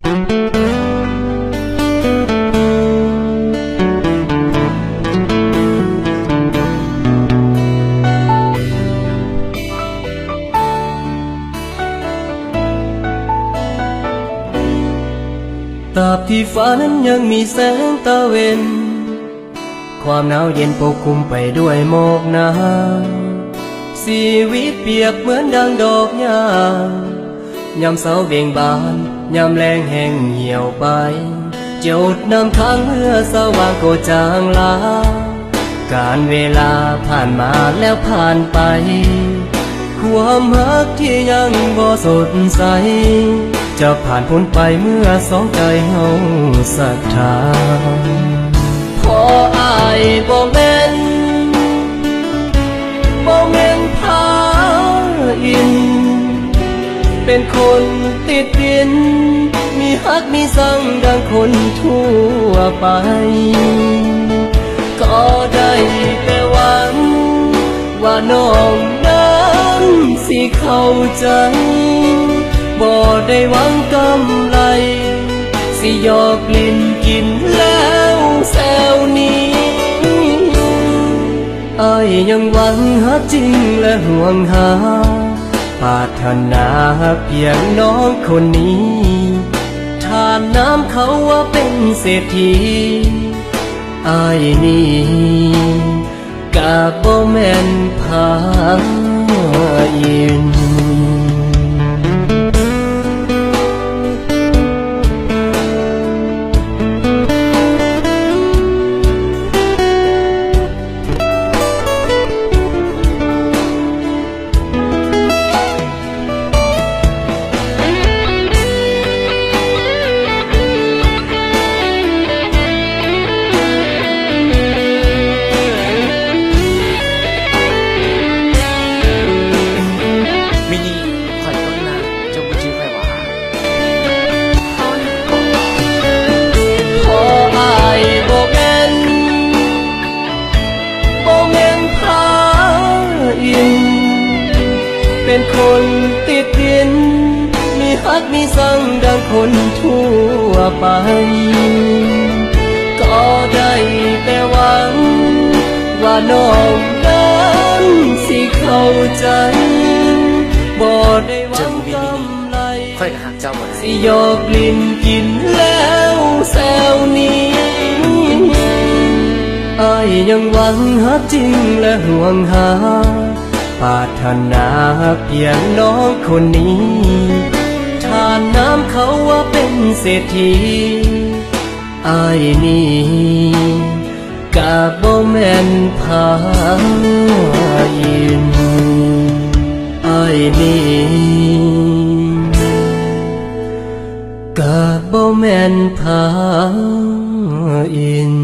ตราบที่ฟ้านั้นยังมีแสงตะเวนความหนาวเย็นปกคลุมไปด้วยหมอกหนาชีวิตเปียกเหมือนดังดอกหญ้ายามเสาเบ่งบานยามแรงแห้งเหี่ยวไปหยดน้ำค้างเมื่อสว่างก็จางลาการเวลาผ่านมาแล้วผ่านไปความรักที่ยังบ่สดใสจะผ่านพ้นไปเมื่อสองใจเฮาศรัทธาพออายบ่แม่นพาอินเป็นคนติดดินมีฮักมีสังดังคนทั่วไปก็ได้แต่หวังว่าน้องนั้นสิเข้าใจบ่ได้หวังกำไรสิหยอกลิ้นกินแล้วแซวนี้อ้ายยังหวังฮักจริงและห่วงหาปรารถนาเพียงน้องคนนี้ทานน้ำเขาว่าเป็นเศรษฐีอ้ายนี่กะบ่แม่นพาอินเป็นคนติดดินมีฮักมีสังดังคนทั่วไปก็ได้แต่หวังว่าน้องนั้นสิเข้าใจบ่ได้หวังกำไรสิหยอกลิ้นกินแล้วแซวนี้อ้ายยังหวังฮักจริงและห่วงหาปรารถนาเพียงน้องคนนี้ทานน้ำเขาว่าเป็นเศรษฐีอ้ายนี่กะบ่แม่นพาอินอ้ายนี่กะบ่แม่นพาอิน